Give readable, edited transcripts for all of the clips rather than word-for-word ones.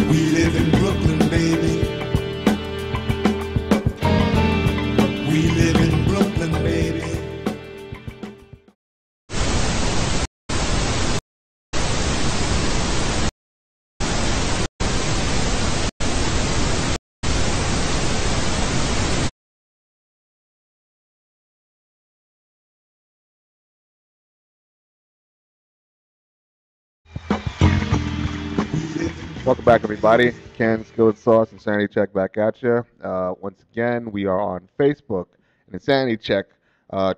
We live in Brooklyn, baby. We live in Brooklyn, baby. Welcome back, everybody. Ken, Skillet Sauce, Insanity Check back at you. Once again, we are on Facebook and Insanity Check,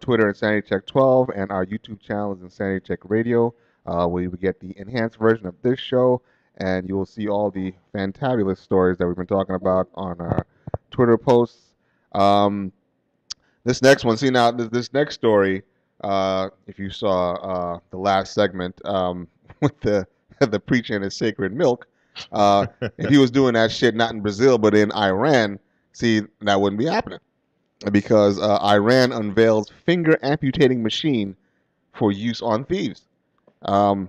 Twitter Insanity Check 12, and our YouTube channel is Insanity Check Radio. We get the enhanced version of this show, and you will see all the fantabulous stories that we've been talking about on our Twitter posts. This next one, see now, this next story, if you saw the last segment with the preacher and his sacred milk. If he was doing that shit not in Brazil but in Iran, see, that wouldn't be happening because Iran unveils finger amputating machine for use on thieves. I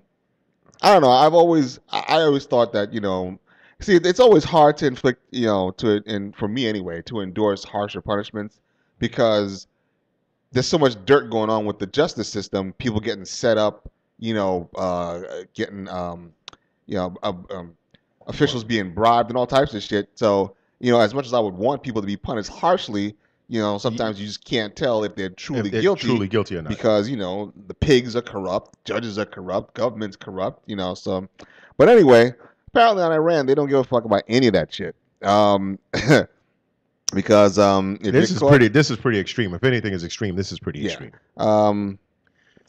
don't know. I always thought that, see, it's always hard to inflict, and for me anyway, to endorse harsher punishments because there's so much dirt going on with the justice system. People getting set up, getting officials being bribed and all types of shit. So, as much as I would want people to be punished harshly, sometimes you just can't tell if they're truly guilty or not. Because, the pigs are corrupt, judges are corrupt, government's corrupt, so. But anyway, apparently on Iran, they don't give a fuck about any of that shit. Because this is pretty extreme. If anything is extreme, this is pretty extreme.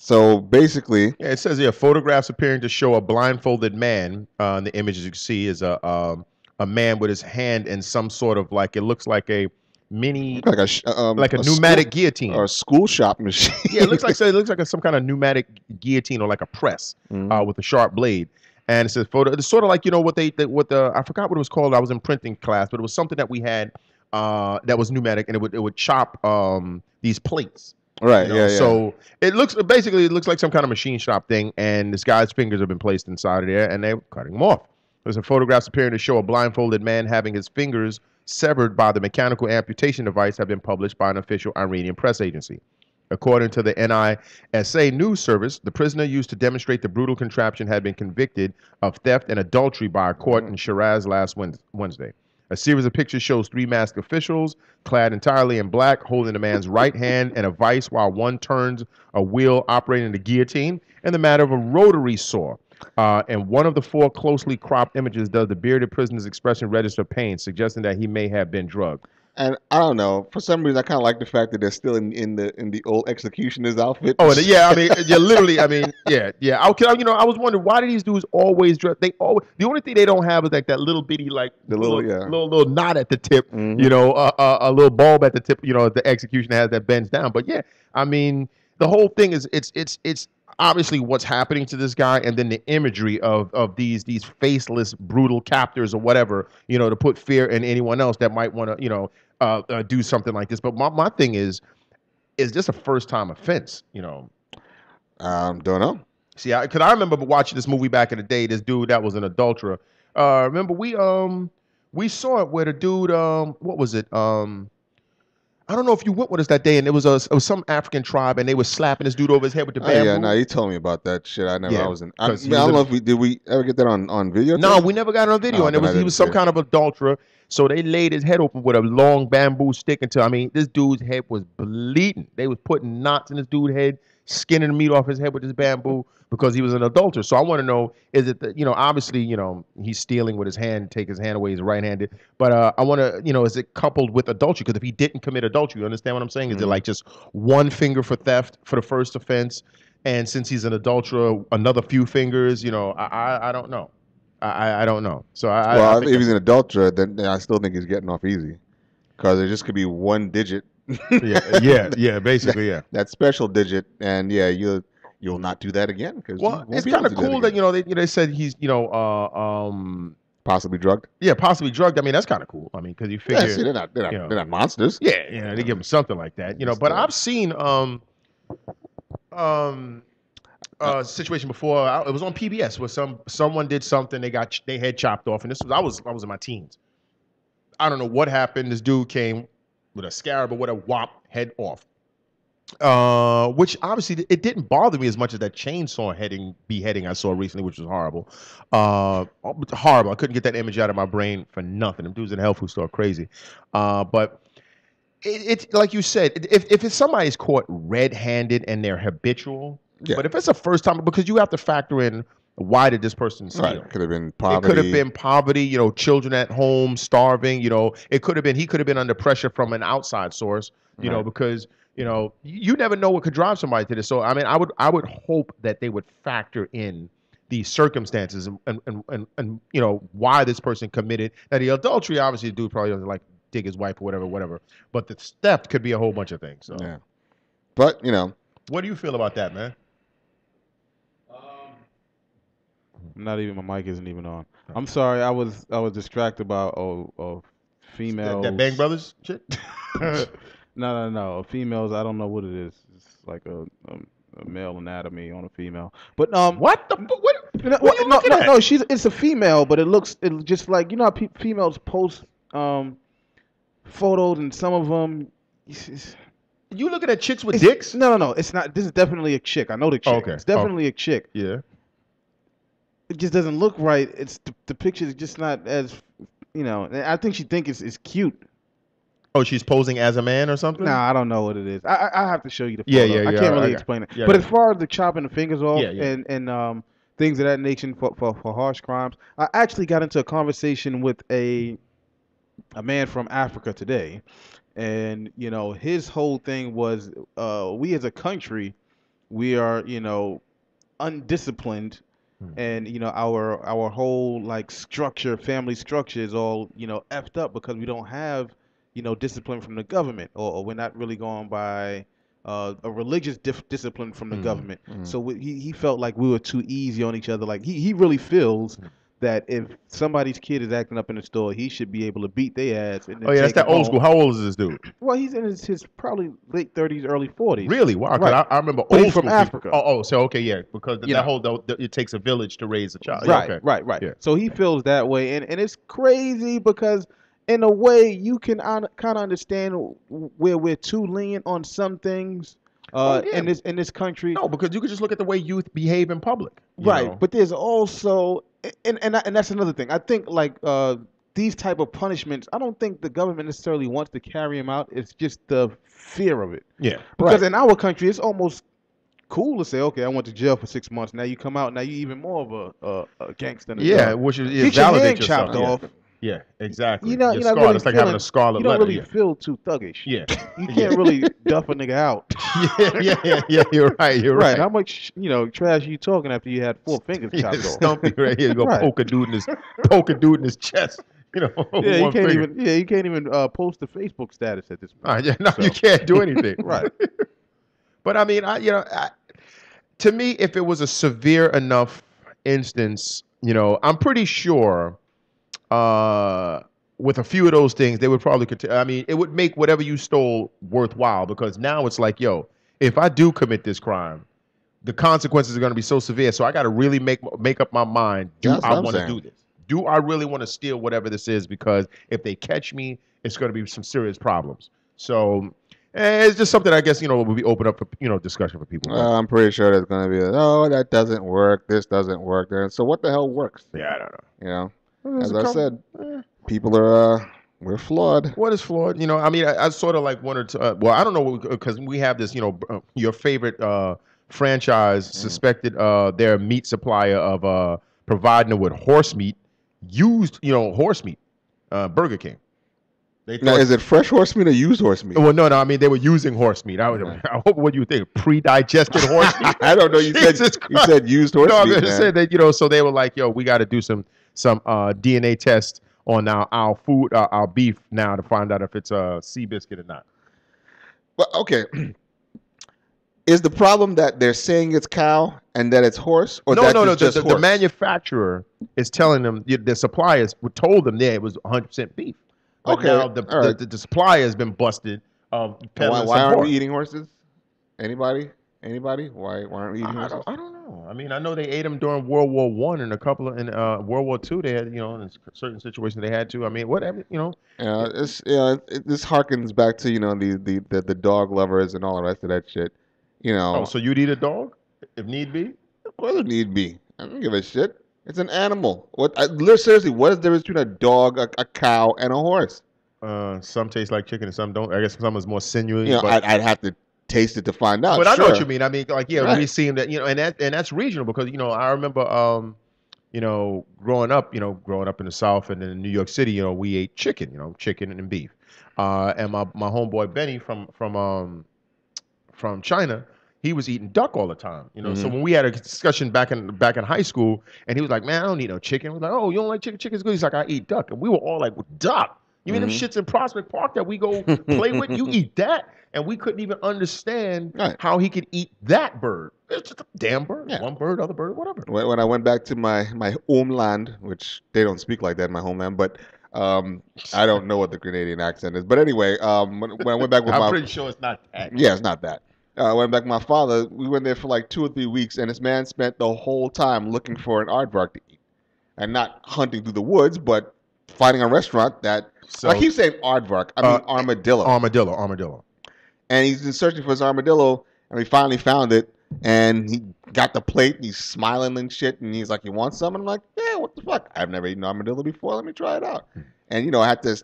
So basically, it says here photographs appearing to show a blindfolded man. The images you can see is a man with his hand in some sort of it looks like a mini, like a pneumatic guillotine or a school shop machine. Yeah, it looks like some kind of pneumatic guillotine or like a press with a sharp blade. And it says photo. It's sort of like what I forgot what it was called. I was in printing class, but it was something that we had that was pneumatic, and it would chop these plates. Right. Yeah. So it looks like some kind of machine shop thing, and this guy's fingers have been placed inside of there, and they're cutting them off. There's some photographs appearing to show a blindfolded man having his fingers severed by the mechanical amputation device have been published by an official Iranian press agency. According to the NISA news service, the prisoner used to demonstrate the brutal contraption had been convicted of theft and adultery by a court in Shiraz last Wednesday. A series of pictures shows three masked officials, clad entirely in black, holding the man's right hand and a vice while one turns a wheel operating the guillotine, and the matter of a rotary saw. And one of the four closely cropped images does the bearded prisoner's expression register pain, suggesting that he may have been drugged. And I don't know. For some reason, I kind of like the fact that they're still in the old executioner's outfit. Oh, yeah. I mean, yeah, literally. I mean, yeah. I was wondering why do these dudes always dress? The only thing they don't have is like that little bitty the little knot at the tip. A little bulb at the tip. The execution has that bends down. But yeah, I mean, the whole thing is it's obviously what's happening to this guy, and then the imagery of these faceless, brutal captors or whatever, to put fear in anyone else that might want to, do something like this. But my thing is this a first-time offense? Don't know. See, because I remember watching this movie back in the day. This dude that was an adulterer. Remember we saw it where the dude what was it? I don't know if you went with us that day, and it was some African tribe, and they were slapping this dude over his head with the bamboo. Yeah, no, you told me about that shit. I was in. I don't know if did we ever get that on video? No, we never got it on video, and he was some kind of adulterer. So they laid his head open with a long bamboo stick until, I mean, this dude's head was bleeding. They was putting knots in this dude's head, skinning the meat off his head with this bamboo because he was an adulterer. So I want to know, is it that, obviously, he's stealing with his hand, take his hand away, he's right-handed. But I want to, is it coupled with adultery? Because if he didn't commit adultery, you understand what I'm saying? Is it like just one finger for theft for the first offense? And since he's an adulterer, another few fingers, I don't know. I don't know. So if he's an adulterer, then I still think he's getting off easy, because there just could be one digit. Basically, yeah. That special digit, and you'll not do that again. Well, it's kind of cool that they said he's possibly drugged. Yeah, possibly drugged. I mean, that's kind of cool. I mean, because you figure see, they're not monsters. Yeah, they give him something like that. But I've seen situation before. It was on PBS where someone did something. They got their head chopped off, and I was in my teens. I don't know what happened. This dude came with a scarab or whatever, whop, head off. Which obviously it didn't bother me as much as that chainsaw beheading I saw recently, which was horrible. Horrible. I couldn't get that image out of my brain for nothing. Them dudes in the health food store are crazy. But it's like you said, if somebody's caught red-handed and they're habitual, but if it's a first time, because you have to factor in, why did this person steal? Right. Could have been poverty. It could have been poverty, children at home starving, it could have been, he could have been under pressure from an outside source, because you never know what could drive somebody to this. So I mean, I would hope that they would factor in the circumstances and why this person committed. Now the adultery, obviously, the dude probably doesn't like dig his wife or whatever. But the theft could be a whole bunch of things. So. Yeah. But what do you feel about that, man? Not even my mic isn't even on. I'm sorry, I was distracted by females. That Bang Brothers shit. No. Females, I don't know what it is. It's like a male anatomy on a female. But what the what? No, it's a female, but it just like how females post photos, and some of them. You looking at chicks with dicks? No, it's not. This is definitely a chick. I know the chick. Okay. It's definitely a chick. Yeah. It just doesn't look right. It's the picture is just not as I think she thinks it's cute. Oh, she's posing as a man or something? Nah, I don't know what it is. I have to show you the photo. Yeah. I can't really explain it. Yeah, but as far as the chopping the fingers off and things of that nature for harsh crimes, I actually got into a conversation with a man from Africa today, and his whole thing was we as a country, we are undisciplined. And our whole family structure is all effed up because we don't have discipline from the government, or we're not really going by a religious discipline from the government. So he felt like we were too easy on each other. Like he really feels that if somebody's kid is acting up in the store, he should be able to beat their ass. And that's that old school. How old is this dude? Well, he's in his probably late 30s, early 40s. Really? Wow. Right. I remember But old he's from school Africa. People. Oh, so okay, yeah, because that whole it takes a village to raise a child. Right, Yeah, okay. right. Yeah. So he feels that way, and it's crazy because in a way you can kind of understand where we're too lenient on some things in this country. No, because you could just look at the way youth behave in public. Right, but there's also and that's another thing. I think these type of punishments, I don't think the government necessarily wants to carry them out. It's just the fear of it. Yeah. Because in our country, it's almost cool to say, okay, I went to jail for 6 months. Now you come out, now you even more of a gangster. Which is get your validate hand yourself. chopped off. Yeah, exactly. You're not really it's like having a scarlet you don't letter. really feel too thuggish. Yeah. You can't really duff a nigga out. Yeah. You're right. How much trash are you talking after you had 4 fingers chopped off? Stumpy right here. You go poke a dude in his chest. You can't even post a Facebook status at this point. You can't do anything. Right. But I mean, to me, if it was a severe enough instance, I'm pretty sure with a few of those things, they would probably continue. I mean, it would make whatever you stole worthwhile, because now it's like, if I do commit this crime, the consequences are going to be so severe. So I got to really make up my mind. Do I want to do this? Do I really want to steal whatever this is? Because if they catch me, it's going to be some serious problems. So it's just something I guess, will be open up for, discussion for people. I'm pretty sure there's going to be that doesn't work. This doesn't work. So what the hell works? Yeah, I don't know. As I said, people are, we're flawed. What is flawed? I mean, I sort of like wanted to, I don't know, because we have this, your favorite franchise suspected their meat supplier of providing them with horse meat, used, horse meat, Burger King. Now, is it fresh horse meat or used horse meat? Well, no. I mean, they were using horse meat. What do you think? Pre-digested horse meat? I don't know. You said used horse meat. No, I said that. So they were like, we got to do some DNA tests on our food, our beef now, to find out if it's a sea biscuit or not. Well, okay. Is the problem that they're saying it's cow and that it's horse, or no? The manufacturer is telling them, the suppliers told them it was 100% beef. But now the supplier has been busted. Why aren't we eating horses? Anybody? Why aren't we eating horses? I don't know. No, I mean I know they ate them during World War One and a couple of in World War Two. They had in certain situations they had to. I mean whatever It's this harkens back to the dog lovers and all the rest of that shit. Oh, so you'd eat a dog if need be? Of course it need be. I don't give a shit. It's an animal. Seriously, what is the difference between a dog, a cow, and a horse? Some taste like chicken and some don't. I guess some is more sinewy. I'd have to taste it to find out. But I know sure. what you mean. I mean, like, yeah, Right. we see that, and that's regional because I remember, growing up in the South and in New York City, we ate chicken, chicken and beef. And my homeboy Benny from China, he was eating duck all the time. So when we had a discussion back in high school, and he was like, "Man, I don't eat no chicken." I was like, "Oh, you don't like chicken? Chicken's good." He's like, "I eat duck," and we were all like, "Duck? You mean them shits in Prospect Park that we go play with? You eat that?" And we couldn't even understand how he could eat that bird. It's just a damn bird. Yeah. One bird, other bird, whatever. When I went back to my homeland, which they don't speak like that in my homeland, but I don't know what the Canadian accent is. But anyway, when I went back with I'm pretty sure it's not that. Yeah, it's not that. I went back with my father. We went there for like 2 or 3 weeks, and this man spent the whole time looking for an aardvark to eat, and not hunting through the woods, but finding a restaurant that. So, I keep saying aardvark. I mean armadillo. Armadillo. And he's been searching for his armadillo, and we finally found it. And he got the plate, and he's smiling and shit. And he's like, "You want some?" And I'm like, "Yeah, what the fuck? I've never eaten armadillo before. Let me try it out." And I had to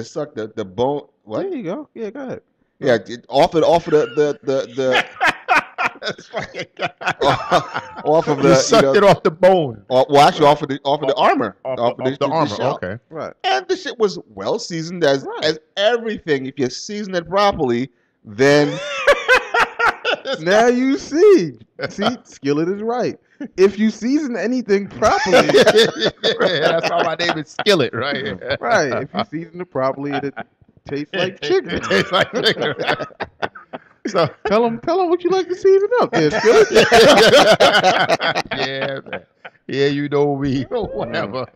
suck the bone. What? There you go. Yeah, go ahead. Yeah, off of the off of the You sucked it off the bone. well, actually, off of the armor. Off the armor. shell. Okay. Right. And the shit was well seasoned as everything. If you season it properly, then Now you see. See, Skillet is right. If you season anything properly, That's why my name is Skillet, right? right. If you season it properly, it tastes like chicken. It tastes like chicken. So Tell them what you like to season up there, Skillet. yeah, man. Yeah, you know me. Whatever.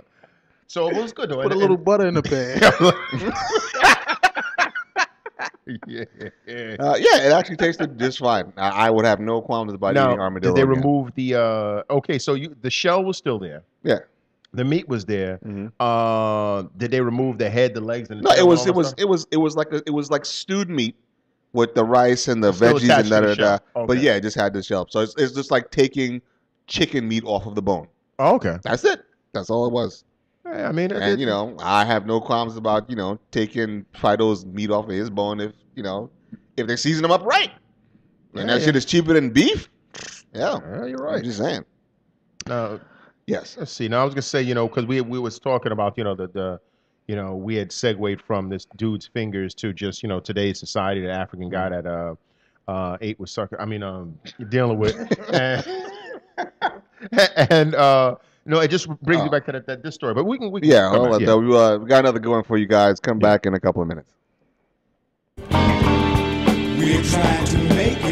So it was good though. Put a little butter in the pan. yeah. it actually tasted just fine. I would have no qualms about eating armadillo. Did they again. remove the? Okay, so the shell was still there. Yeah. The meat was there. Did they remove the head, the legs, and the No, tail it and all that stuff? it was like stewed meat with the rice and the Still veggies attached and to the shell. But Okay. yeah, it just had the shell. So it's just like taking chicken meat off of the bone. Oh, okay. That's it. That's all it was. Yeah, I mean, And I have no qualms about taking Fido's meat off of his bone if they season them up right. And that shit is cheaper than beef. Yeah, you're I'm right. just saying. Now, Yes. let's see. Now I was gonna say, because we was talking about, the we had segued from this dude's fingers to just, today's society, the African guy that ate with sucker. I mean, dealing with, and it just brings me back to this story. But we can Yeah, come back. we got another good one for you guys. Come back in a couple of minutes. We're trying to make it.